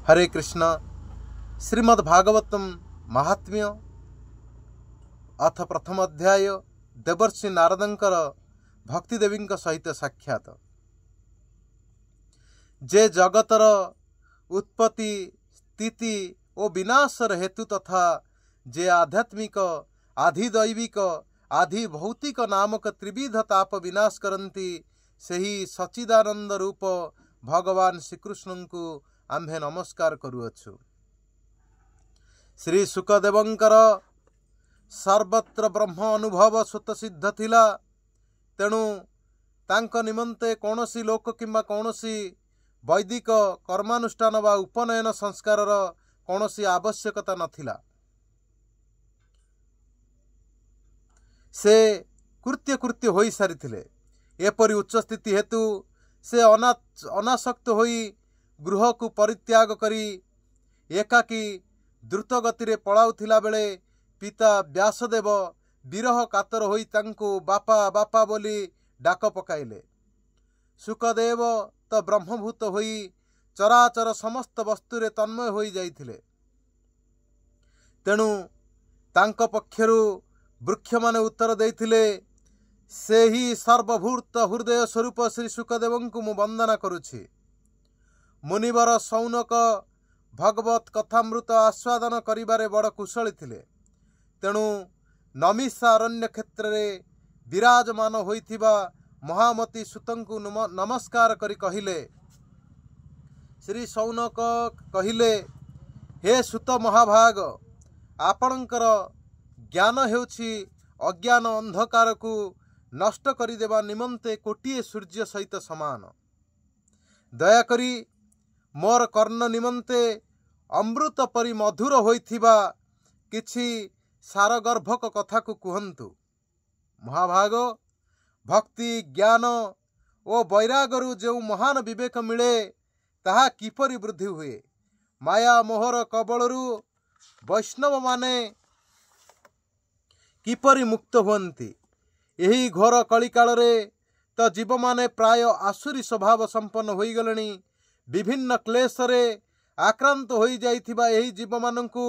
हरे कृष्ण। श्रीमद्भागवतम महात्म्य अथ प्रथम अध्याय देवर्षि नारदंकर भक्तिदेवी सहित साक्षात। जे जगतर उत्पत्ति स्थिति और विनाशर हेतु तथा जे आध्यात्मिक आधिदैविक आधि भौतिक नामक त्रिविध ताप विनाश करती सही सच्चिदानंद रूप भगवान श्रीकृष्ण को आम्भे नमस्कार करुअछु। श्री सुखदेवंकर सर्वत्र ब्रह्म अनुभव स्वत सिद्ध थिला, तेणु तांक निमंते कौनसी लोक किंबा कौनसी वैदिक कर्मानुष्ठान वा उपनयन संस्कार कौनसी आवश्यकता नथिला। से कृत्य कृत्य होई सारिथिले। एपरि उच्च स्थिति हेतु से अनासक्त होई गृह को परित्याग करी एकाकी द्रुत गति पलाउथिला बेले पिता व्यासदेव विरह कातर होई तांको बापा बापा बोली डाक पकाइले। सुखदेव तो ब्रह्मभूत होई चराचर समस्त वस्तुरे तन्मय होई जाइथिले। तेणु तांक पक्षरु वृक्ष माने उत्तर देइथिले, से ही सर्वभूत हृदय स्वरूप श्री सुखदेव को मु वंदना करुछि। मुनिवर सौनक भगवत कथामृत आस्वादन करिबारे बड़ कुशली थिले। तेणु नमिषारण्य क्षेत्र में विराजमान होइथिबा महामती सुतंकु नमस्कार करी कहिले। श्री सौनक कहिले, हे सुत महाभाग, आपणकर ज्ञान हेउछि अज्ञान अंधकार को नष्ट करिदेवा निमंते कोटिए सूर्य सहित समान। दयाकरी मोर कर्ण निमंते अमृत परि मधुर होइथिबा किछि सारगर्भक कथा को कुहंतु। महाभाग, भक्ति ज्ञान ओ वैरागरु जो महान विवेक मिले ताहा किपरि वृद्धि हुए। माया मोहर कबलरु वैष्णव माने किपरि मुक्त हुअन्ति। एही घोर कलिकाल रे तो जीव माने प्राय आसुरी स्वभाव संपन्न होई गलेनी। विभिन्न क्लेश रे आक्रांत होई जाइथिबा एही जीव माननकु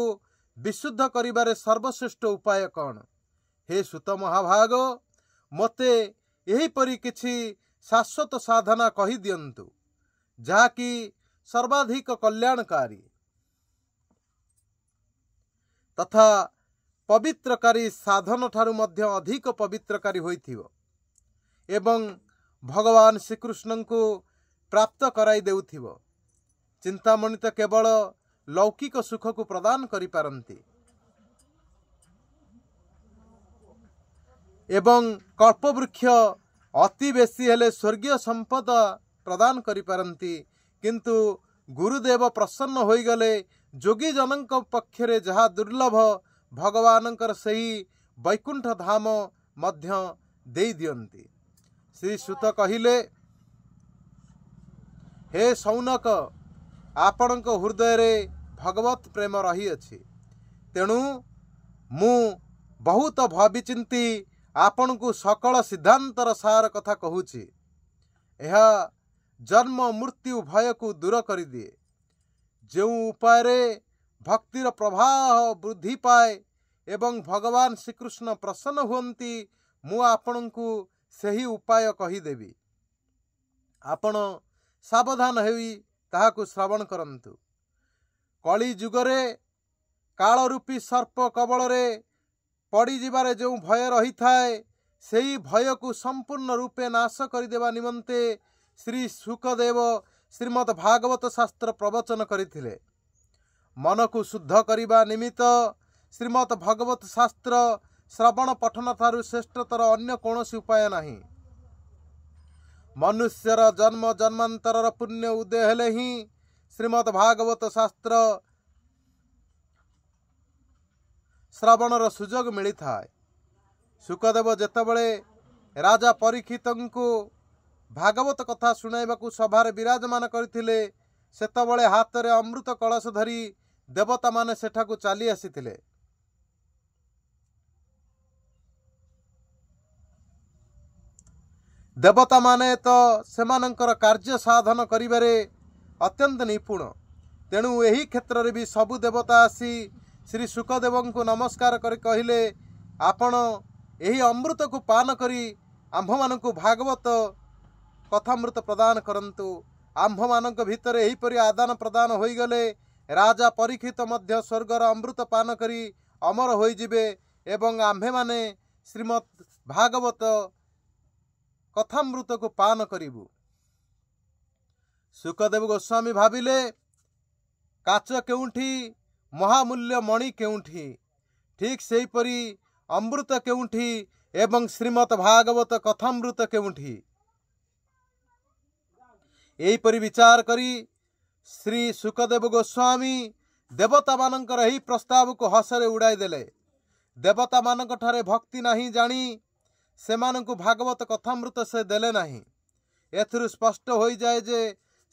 विशुद्ध करिबारे सर्वश्रेष्ठ उपाय कौन? हे सुत महाभाग, मते एही परि किछि शाश्वत साधना कहि दियंतु जाकी सर्वाधिक कल्याणकारी तथा पवित्रकारी साधन ठारू मध्य अधिक पवित्रकारी होइथिबो एवं भगवान श्रीकृष्ण को प्राप्त कराई देउथिबो। चिंतामणि तो केवल लौकिक सुख को प्रदान करि पारंती एवं कल्पवृक्ष अति बेसी हेले स्वर्गीय संपद प्रदान करि पारंती, किंतु गुरुदेव प्रसन्न होई गले जोगी जनक पक्षरे जहा दुर्लभ भगवानंकर सही वैकुंठ धाम मध्य देई दियंती। श्री सुत कहिले, हे सौनक, आपणक हृदय रे भगवत प्रेम रही अछि। तेणु मु बहुत भाविचिंती आपण को सकल सिद्धांतर सार कथा कहूछि। यह जन्म मृत्यु भय को दूर कर दिए। जो उपाय रे भक्तिर प्रवाह वृद्धि पाए एवं भगवान श्रीकृष्ण प्रसन्न हुअन्ति, मु आपण को सही उपाय कहीदेवी। आपण सावधान होई ताहाकु श्रवण करंतु। कली जुगरे काल रूपी सर्प कबल रे पड़ी जिबारे जो भय रही थाए, सेही भय को संपूर्ण रूपे नाश करिदेवा निमंते श्री सुखदेव श्रीमद् भागवत शास्त्र प्रवचन करिथिले। मन को शुद्ध करिबा निमित्त श्रीमद् भागवत शास्त्र श्रवण पठन थारु श्रेष्ठतर अन्य कौनसी उपाय नहीं। मनुष्यर जन्म जन्मांतर पुण्य उदय हेले ही श्रीमद् भागवत शास्त्र श्रवणर सुजोग मिली थाए। सुखदेव जेतबळे राजा परीक्षितंकु भागवत कथा सुनाइबाकु सभारे विराजमान करथिले, सेतबळे हातरे अमृत कलश धरी देवता माने सेठाकु चाली आसीथिले। देवता माने तो सेमानंकर कार्य साधन करिबारे अत्यंत निपुण, तेणु यही क्षेत्र में भी सबु देवता आसी श्री शुकदेव को नमस्कार कर कहले आपण यही अमृत को पान करी आम्भ मान भागवत कथामृत प्रदान करंतु। आम्भ मान भितर यहीपरि आदान प्रदान हो गले राजा परीक्षित मध्य स्वर्गर अमृत पान करी अमर हो जिवे एवं आम्भे माने श्रीमद् भागवत कथामृत को पान करिबु। शुकदेव गोस्वामी भाविले काच केउठी महामूल्य मणि केउठी ठीक सेहीपरि अमृत केउठी एवं श्रीमद् भागवत कथामृत केउठी। एहीपरि विचार करी श्री शुकदेव गोस्वामी देवता मानकर एही प्रस्ताव को हसरे उड़ाई देले। देवता मानक ठारे भक्ति नहीं जानी सेमानंकु भागवत कथामृत से देले नहीं। एथिरु स्पष्ट हो जाए जे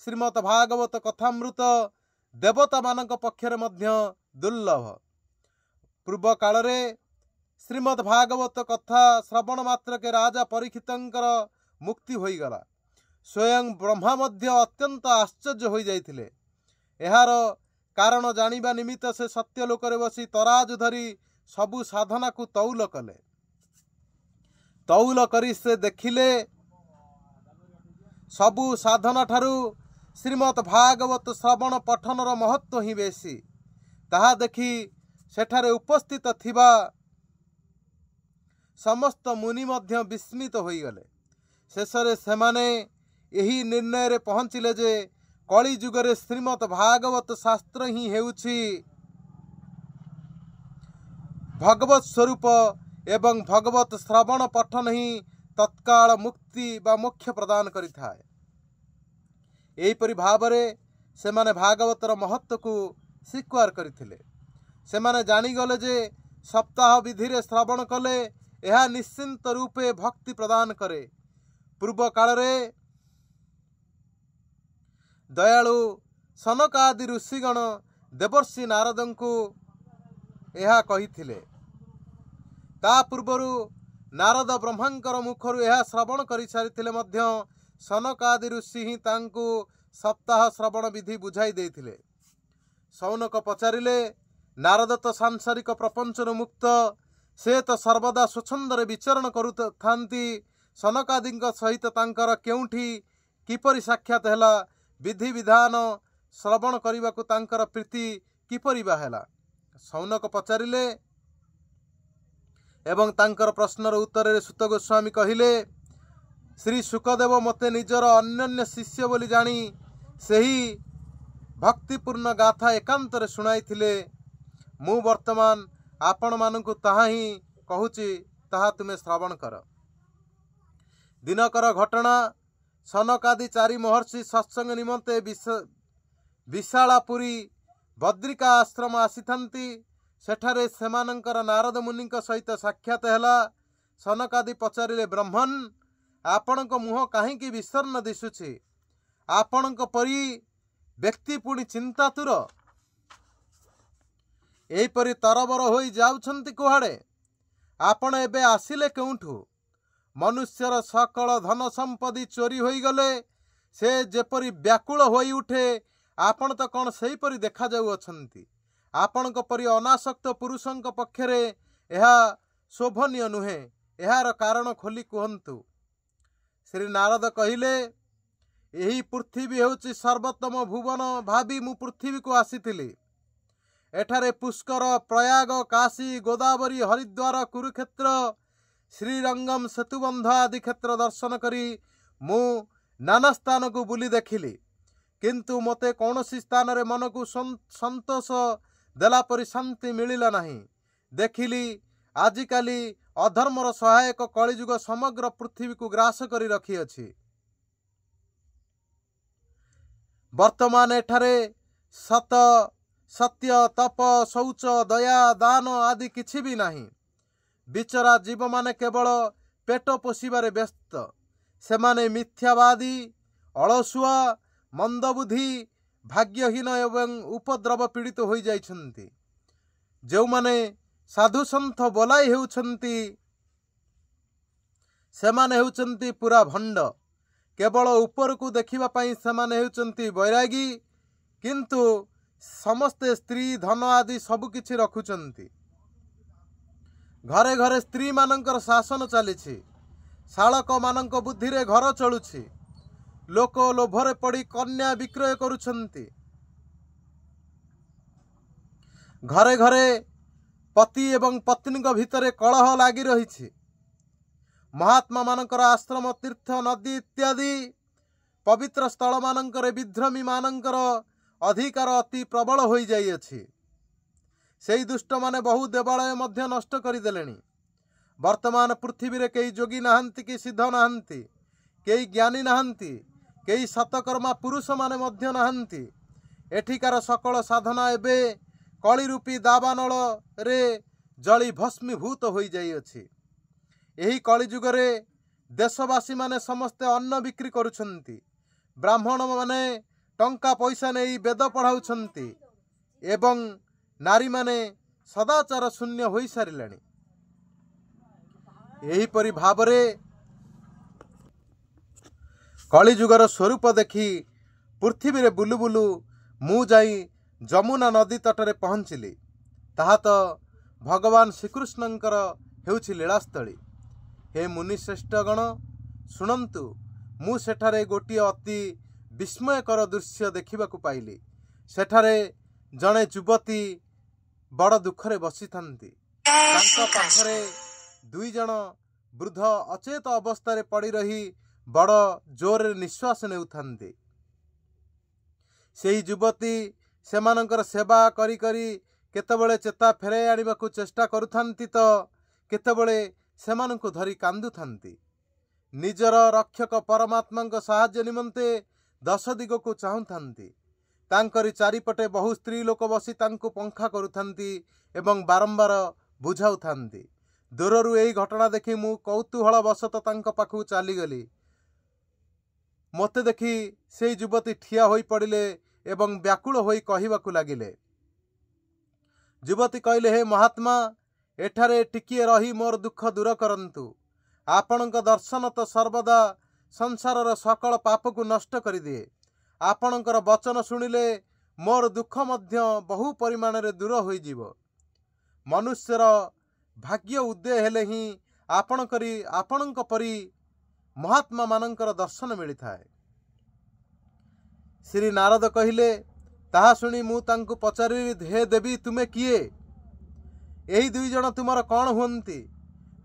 श्रीमद् भागवत कथामृत देवता मानक पक्षरे मध्य दुर्लभ। पूर्व काल रे श्रीमद् भागवत कथा श्रवण मात्र के राजा परीक्षितंकर मुक्ति होई गला। स्वयं ब्रह्मा मध्य अत्यंत आश्चर्य हो जाइथिले। एहार कारण जानिबा निमित्त से सत्य लोकरे बसी तराजु धरी सबु साधना को तौल कले। तौल करी से देखिले सबु साधना ठारू श्रीमद् भागवत श्रवण पठनर महत्व ही बेसी। ताहा देखि सेठारे उपस्थित थिबा समस्त मुनि मध्य विस्मित होई गले। शेषरे सेमाने यही निर्णय रे पहुँचिले जे कली जुगरे श्रीमद् भागवत शास्त्र ही हेउछि भगवत स्वरूप एवं भगवत श्रवण पठन ही तत्काल मुक्ति बा मोक्ष प्रदान करिथाए। एहीपरि भावरे सेमाने भागवतर महत्व को स्वीकार करथिले। सेमाने जानिगले जे सप्ताह विधि रे श्रवण कले यह निश्चिंत रूपे भक्ति प्रदान करे। पूर्व काल रे दयालु सनक आदि ऋषिगण देवर्षि नारद को यह कहिथिले। ता पूर्वरु नारद ब्रह्मांकर मुखरु यह श्रवण करि सारिथिले मध्य सनक आदि ऋषि ही तांकु सप्ताह श्रवण विधि बुझाई देथिले। सौनक पचारिले नारद तो सांसारिक प्रपंचरु मुक्त से तो सर्वदा स्वच्छंदरे विचरण करुथांती। सनकादिंक सहित तांकर केउठी किपरि साक्षात हैला विधि विधान श्रवण करिबाकु तांकर प्रीति किपरि बाहेला। सौनक पचारिले एवं तांकर प्रश्नर उत्तर रे सुत गोस्वामी कहिले श्री शुकदेव मते निजर अन्यन्य शिष्य बोली जानी सही भक्तिपूर्ण गाथा एकांतरे सुनाइथिले। मु वर्तमान आपण मानकु ताहा ही कहूची ताहा तुमे श्रवण कर। दिनकर घटना सनकादि चारि महर्षि सत्संग निमंते विशालापुरी बद्रिका आश्रम आसीथंती। सेठारे सेमानंकर नारद मुनिक सहित साक्षात हैला। सनकादि पचारिले ब्रह्मन आपणक मुह काहींकि विषर्ण दिशुछि। आपणक परी व्यक्ति पुणी चिंतातुर एहीपरि तरबर होई जाउछंती कुहाड़े। आपण एबे आसिले केउठु? मनुष्यर सकल धन संपत्ति चोरी होई गले से जेपरि व्याकुल होई उठे आपण तो कौन सेहीपरि देखा जाउछंती। आपणक परी अनासक्त पुरुषंक पक्षरे एहा शोभनीय नुहे। एहार कारण खोली कहंतु। श्री नारद कहिले एही पृथ्वी हेउछि सर्वोत्तम भुवन भावी मु पृथ्वी को आसीथिली। एठारे पुष्कर प्रयाग काशी गोदावरी हरिद्वार कुरुक्षेत्र श्रीरंगम सेतुबंध आदि क्षेत्र दर्शन करी मु नाना स्थान को बुली देखिली। किंतु मते कौनसी स्थान रे मन को संतोष देला परी शांति मिलिला नहीं। देखिली आजिकाली अधर्मर सहायक कलिजुग समग्र पृथ्वी को ग्रास करी रखी अछि। वर्तमान एठारे सत सत्य तप शौच दया दान आदि किछि भी नहीं। बिचरा जीव माने केवल पेट पोषिबारे व्यस्त। सेमाने मिथ्यावादी अलसुआ मंदबुद्धि भाग्यहीन एवं उपद्रव पीड़ित हो जाइछन्ति। जो माने साधु सन्थ बोलाई हेउछन्ति सेमाने हेउछन्ति पूरा भंड। केवल ऊपर को देखिबा पई सेमाने हेउछन्ति बैरागी। किंतु समस्ते स्त्री धन आदि सबकिछि रखुचंती। घरे घरे स्त्री मानकर शासन चली। शालक मानक बुद्धि रे घर चलुछि। लोक लोभरे पड़ी कन्या विक्रय करुछंती। घरे घरे पति एवं पत्नी भितर कलह लागी रही। महात्मा मानकर आश्रम तीर्थ नदी इत्यादि पवित्र स्थल मानकर विध्रमी मानकर अधिकार अति प्रबल हो जाइए। सेई दुष्ट माने बहु देवालय मध्य नष्ट करदेलेनी। वर्तमान पृथ्वी रे कई जोगी नाहंती कि सिद्ध नाहंती, कई ज्ञानी नाहंती, कई सतकर्मा पुरुष माने मध्य नाहंती। एठिकार सकल साधना एबे कली रूपी दावानल रे जली भस्मीभूत हो जाइए। एही कली जुगरे देशवासी माने समस्ते अन्न बिक्री करुछंती। ब्राह्मण माने टंका पैसा नहीं वेद पढ़ाउछंती एवं नारी माने सदाचार शून्य हो सारिलानी। एहीपरि भावरे कलिजुगर स्वरूप देखी पृथ्वी रे बुलु बुलु मु जाई जमुना नदी तटरे पहुँचली। ताहा तो भगवान श्रीकृष्णंकर हेउछि लीलास्थली। हे मुनिश्रेष्ठगण शुणन्तु, मु सेठारे गोटे अति विस्मयकर दृश्य देखिबाकू पाइली। सेठारे जड़े युवती बड़ दुखरे बसी थांती। तांको पाखरे दुई जण वृद्ध अचेत अवस्था पड़ी रही बड़ जोर निश्वास नेउथांती। सेही युवती सेमानंकर सेवा करी करी केतेबेले चेता फेराई आनिबाकू चेष्टा करुथांती तो केतेबेले सेमानंकु धरी कांदुथांती। निजर रक्षक परमात्मा साहाय्य निमंते दश दिग को चाहुथांती। तांकरी चारिपटे बहु स्त्री लोक बसी तांकु पंखा करुथांती एवं बारंबार बुझाउथांती। दूररू एही घटना देखी मु कौतूहल बसत तांको पाखु चलीगली। मते देखी से युवती ठिया होई पड़िले एवं व्याकुल होई कहिबाकू लागिले। युवती कहले, हे महात्मा, एठारे टिकिए रही मोर दुख दूर करंतु। आपणक दर्शन तो सर्वदा संसारर सकल पाप को नष्ट कर दिए। आपणकर वचन शुणिले मोर दुख मध्य बहु परिमाण रे दूर होई जीवो। मनुष्यर भाग्य उदय हेले ही आपणक परी महात्मा मानकर दर्शन मिलता है। श्री नारद कहिले, ताहा शुणी मु तांकु पचारि, हे देवी तुमे किए? एही दुई जण तुमर कौन हुंती?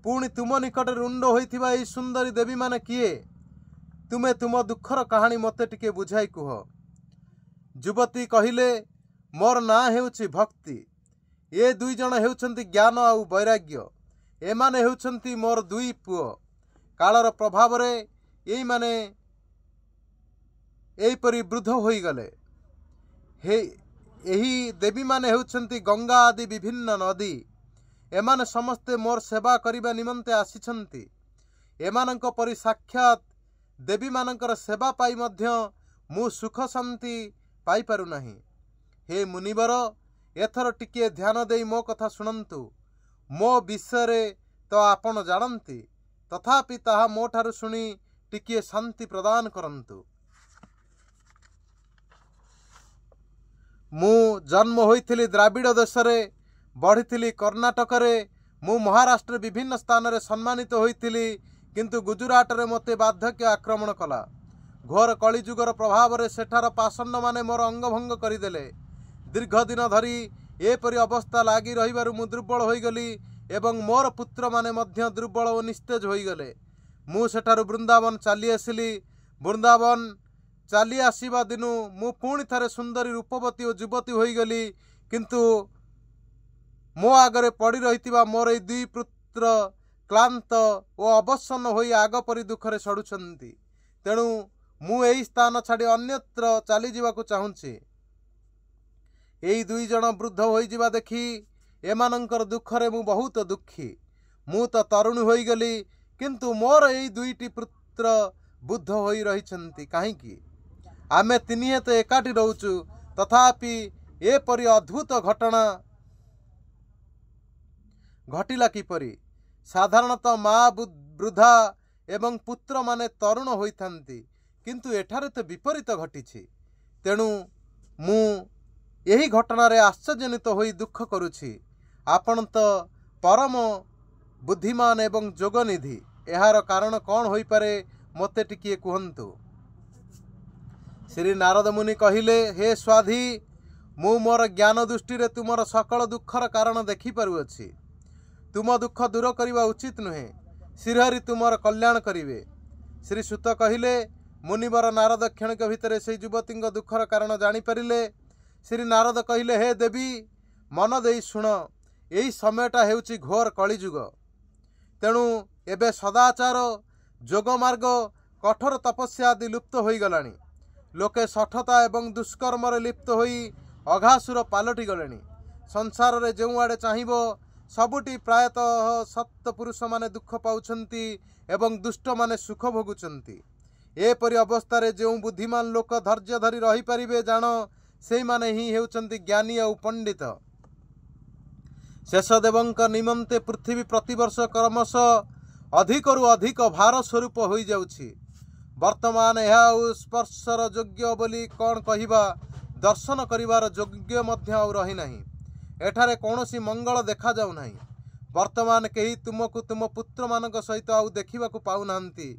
पुणी तुम निकट रुंड होइथिबा एही सुंदरी देवी माने किए? तुमे तुम दुखर कहानी मते टिके बुझाई कुह। युवती कहिले, मोर ना हेउछि भक्ति। ए दुई जण हेउछंती ज्ञान आउ वैराग्य। एमाने हेउछंती मोर दुई पुओ। कालर प्रभाव रे एई माने एहीपरि वृद्ध होई गले। हे एही देवी माने हेउछंती गंगा आदि विभिन्न नदी। एमाने समस्ते मोर सेवा करिबा निमंते आसिछंती। एमानंक परि साक्षात देवी मानकर सेवा पाई मध्य मु सुख शांति पाई पारु नाही। हे मुनिवर, एथर टिके ध्यान देई मो कथा शुणंतु। मो विषय तो आपण जानती, तथापि ताहा मो ठारु शुणी टिके शांति प्रदान करंतु। मु जन्म होइथिली द्राविड़ देश रे, बढ़िथिली कर्णाटक रे। मु महाराष्ट्र विभिन्न स्थान रे सम्मानित होइथिली, किंतु गुजरात रे मते बार्धक्य आक्रमण कला। घोर कलिजुगर प्रभाव रे सेठार पाषण्ड माने मोर अंगभंग करिदेले। दीर्घ दिन धरी एपरि अवस्था लागी रहिबारु मु दुर्बल होइगली एवं मोर पुत्र माने मध्य दुर्बल और निस्तेज होइगले। मु सेठारु वृंदावन चली आसिली। वृंदावन चली आसीबा दिनु मु पुणी थारे सुंदरी रूपवती और युवती होइगली, किंतु मो आगरे पड़ी रहितिबा मोर ए दुई पुत्र क्लांत और अवसन्न होई आग परि दुखरे सड़ुछंती। तेणु मु एही स्थान छाड़ी अन्यत्र चली जिबाकू चाहुछि। एही दुई जण वृद्ध होई जिबा देखी एमानंकर दुखरे मु बहुत दुखी। मु तो तरुणी होई गली, किंतु मोर एही दुईटी पुत्र बुद्ध होई रहिछंती काहीकि? आमे तिनिहे तो एकाठी रहउछु, तथापि एपरि अद्भुत घटना घटिला किपरि? साधारणतः माँ वृद्धा एवं पुत्र माने तरुण होइथांती, किंतु एठारे तो विपरीत घटिछि। तेणु मु ଏହି ଘଟଣାରେ ଆଶ୍ଚର୍ଯ୍ୟାନ୍ୱିତ ହୋଇ ଦୁଃଖ କରୁଛି। ଆପଣ ତ परम बुद्धिमान एवं जोगनिधि, एहार कारण कौन हो पारे मते टिकिए कहतु। श्री नारद मुनि कहिले, हे स्वाधी, मु मोर ज्ञान दृष्टि रे तुमर सकल दुखर कारण देखिपारुअछि। तुम दुख दूर करवा उचित नुहे, श्रीहरि तुमर कल्याण करिवे। श्री सुत कहिले, मुनिवर नारद क्षणिक भितर से युवती दुखर कारण जानीपारे। श्री नारद कहिले, हे देवी, मन देई शुण, यही समयटा हेउछि घोर कलिजुग। तेणु एबे सदाचार, जोगमार्ग, कठोर तपस्या आदि लुप्त हो गलानी। लोके सठता एवं दुष्कर्म लिप्त होई अघासुर पालटि गलेनी। संसार रे जो आड़े चाहिबो सबुटी प्रायतः सत्य पुरुष माने दुख पाउछंती एवं दुष्ट माने सुख भोगुचंती। एपरि अवस्था रे जो बुद्धिमान लोक धैर्य धरी रही परिबे जान, से माने ही हेउचंती ज्ञानी और पंडित। शेषदेवंक निमंते पृथ्वी प्रतिवर्ष क्रमश अधिकरु अधिक भार स्वरूप हो जाउछि। वर्तमान यह स्पर्शर योग्य बोली कौन कहिबा, दर्शन करिवार योग्य मध्य आउ रही नहीं। एठारे कौनसी मंगल देखा जाउ नहीं। वर्तमान केही तुमको तुम पुत्र मानक सहित आउ देखिबाकु पाउ नाहंती।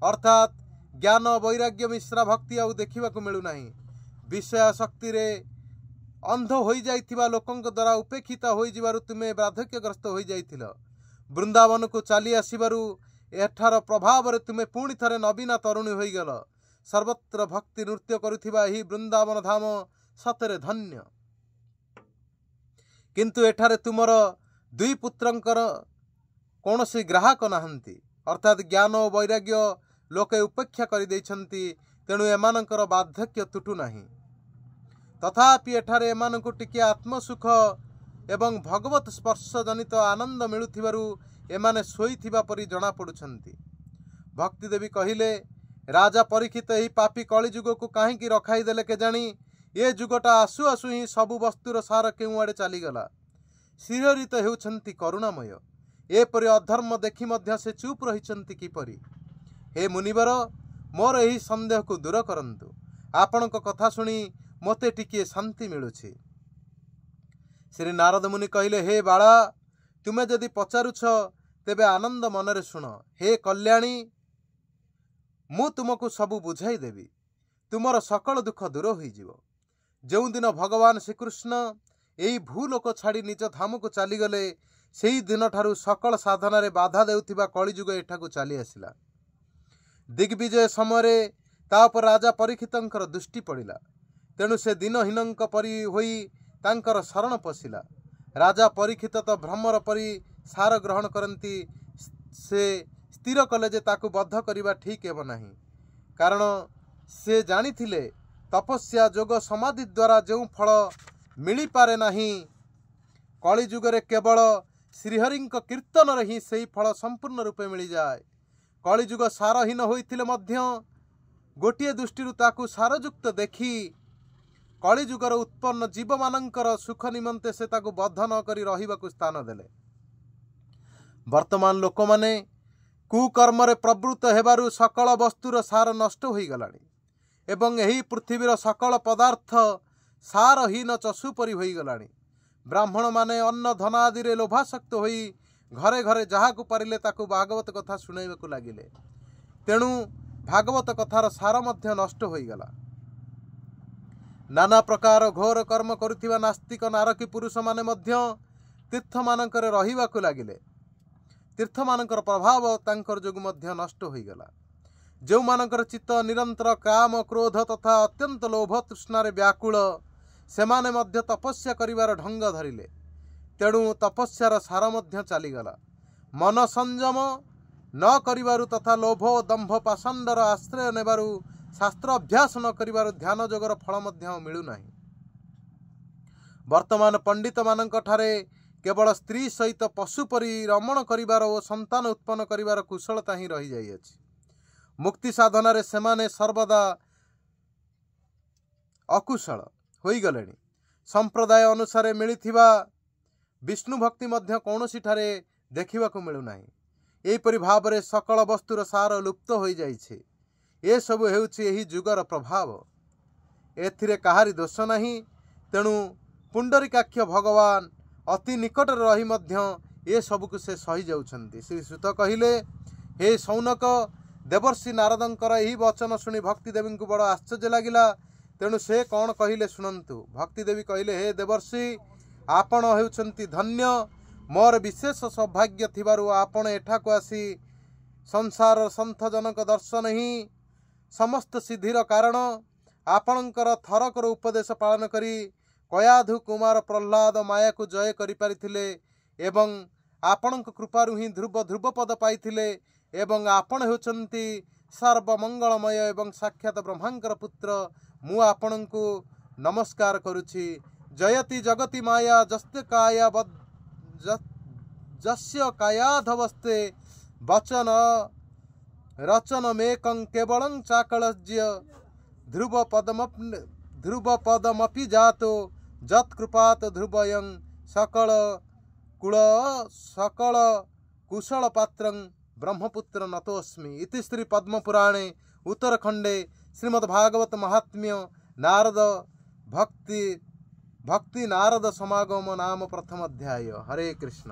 अर्थात ज्ञान वैराग्य मिश्रा भक्ति आउ देखिबाकु मिलु नहीं। विषय शक्ति रे अंध हो जाइथिबा लोकंक द्वारा उपेक्षिता हो जिबारु तुमे बार्धक्यग्रस्त हो जाइथिल। वृंदावन को चली आसिबारु एठार प्रभाव रे तुमे पुणी थरे नवीना तरुणी हो गल। सर्वत्र भक्ति नृत्य करुथिबा एही वृंदावन धाम सतरे धन्य। किंतु एठारे तुमर दुई पुत्रंकर कौनसी ग्राहक नाहंती। अर्थात ज्ञान और वैराग्य लोके उपेक्षा करि दैछंती। तेणु एमानंकर बार्धक्य तुटु नाही। तथापि एठारे एमानंकु टिके आत्मसुख एवं भगवत स्पर्श जनित आनंद मिलुथिबारु एमाने सोईथिबा परि जଣା पडुछंती। भक्ति देवी कहिले, राजा परीक्षित एही पापी कलिजुग को काहींकि रखाई देले केजाणी। ए जुगटा आसु आसु ही सबु वस्तुर सार केउ आड़े चलीगला। श्रीहरि तो हेउछंती करुणामय। एपरि अधर्म देखि मध्य से चुप रहिछंती किपरि। हे मुनिवर, मोर एही संदेह को दूर करंतु। आपणक कथा सुनी मते टिकिए शांति मिलुछि। श्री नारद मुनि कहिले, हे बाला, तुमे जदि पचारुछ तेबे आनंद मनरे शुण। हे कल्याणी, मु तुमको सबु बुझाई देवी। तुमर सकल दुख दूर होई जिवो। जो दिन भगवान श्रीकृष्ण एही भूलोक छाड़ी निज धाम को चलीगले, सेही दिन ठारू सकल साधना रे बाधा देउथिबा कलिजुग एठाकु चली आसिला। दिग्विजय समय तापर राजा परीक्षितंकर दृष्टि पड़िला। तेणु से दिनहीनंक परि होई तांकर शरण पशिला। राजा परीक्षित तो भ्रमर परि सार ग्रहण करती। से स्थिर कले जे ताकु बद्ध करिबा ठीक हेब नाही। कारण से जानिथिले तपस्या जोग समाधि द्वारा जो फल मिली पारे नाही, कलिजुगरे केवल श्रीहरिंक कीर्तन रे ही सेही फल संपूर्ण रूपे मिली जाए। कलिजुग सारहीन होइथिले मध्य गोटिए दृष्टि ताकु सारयुक्त देखी कलिजुगर उत्पन्न जीव मानंकर सुख निमंते से ताकु बद्ध न करी रहिबाकु स्थान देले। वर्तमान लोक माने कुकर्म रे प्रवृत्त हेबारु सकल वस्तुर सार नष्ट होई गलानी एवं एही पृथ्वीर सकल पदार्थ सारहीन चषु परि होई गलानी। ब्राह्मण माने अन्न धन आदि रे लोभासक्त होई घरे घरे जाहाकु पारिले ताकु भागवत कथा सुनाइबाकु लागिले। तेणु भागवत कथार सार मध्य नष्ट होई गला। नाना प्रकार घोर कर्म करुथिबा नास्तिक नारकी पुरुष माने मध्य तीर्थ मानकर रहिबाकु लागिले। तीर्थ मानकर प्रभाव तांकर जोगु मध्य नष्ट होई गला। जो मानकर चित्त निरंतर काम क्रोध तथा अत्यंत लोभ तृष्णारे व्याकुल, सेमाने मध्य तपस्या करिवार ढंग धरिले। तेणु तपस्यार सार मध्य चलीगला। मन संयम न करिवारु तथा लोभ दंभ पाषंडर आश्रय नेबारु शास्त्र अभ्यास न करिवारु ध्यान जोगर फल मध्य मिलु नाही। वर्तमान पंडित मानक ठारे केवल स्त्री सहित पशु परि रमण करिवार और संतान उत्पन्न करिवार कुशलता ही रही जाई अछि। मुक्ति साधना रे सेमाने सर्वदा अकुशल होई गलेनी। संप्रदाय अनुसार मिलिथिबा विष्णु भक्ति मध्य कौनसी ठारे देखिबाकु मिलु नाही। एहिपरि भाव रे सकल वस्तुर सार लुप्त होई जाइछे। ए सबु हेउछि एही जुगर प्रभाव। एथिरे काहारी दोष नाही। तेणु पुंडरीकाक्ष भगवान अति निकट रही मध्य ए सबको से सही जाउछंती। श्री सुत कहिले, हे सौनक, देवर्षि नारदंकर यही वचन शुणी भक्ति देवी को बड़ आश्चर्य लगिला। तेणु से कौन कहिले शुणंतु। भक्ति देवी कहिले, हे देवर्षि, आपण हेउछंती धन्य। मोर विशेष सौभाग्य थिबारु आपण एठाको आसी संसार सन्थ जनक दर्शन ही समस्त सिद्धिर कारण। आपणकर थरकर उपदेश पालन करी कयाधु कुमार प्रह्लाद माया को जय करि पारिथिले एवं आपणक कृपारु ही ध्रुव ध्रुव पद पाइथिले एवं आपण हेउछंती सर्वमंगलमय एवं साक्षात ब्रह्मांकर पुत्र। मु आपणको नमस्कार करुछि। जयति जगति माया जस्ते काया जस्य कायाधवस्ते वचन रचनमेकं केवलं चाकलज्य ध्रुवपदमपि जातो जत्कृपात ध्रुवयं सकल कुशल पात्रं ब्रह्मपुत्र नतोस्मि। इति श्री पद्मपुराणे उत्तरखंडे श्रीमद्भागवत महात्म्य नारद भक्ति नारद समागम नाम प्रथम अध्याय। हरे कृष्ण।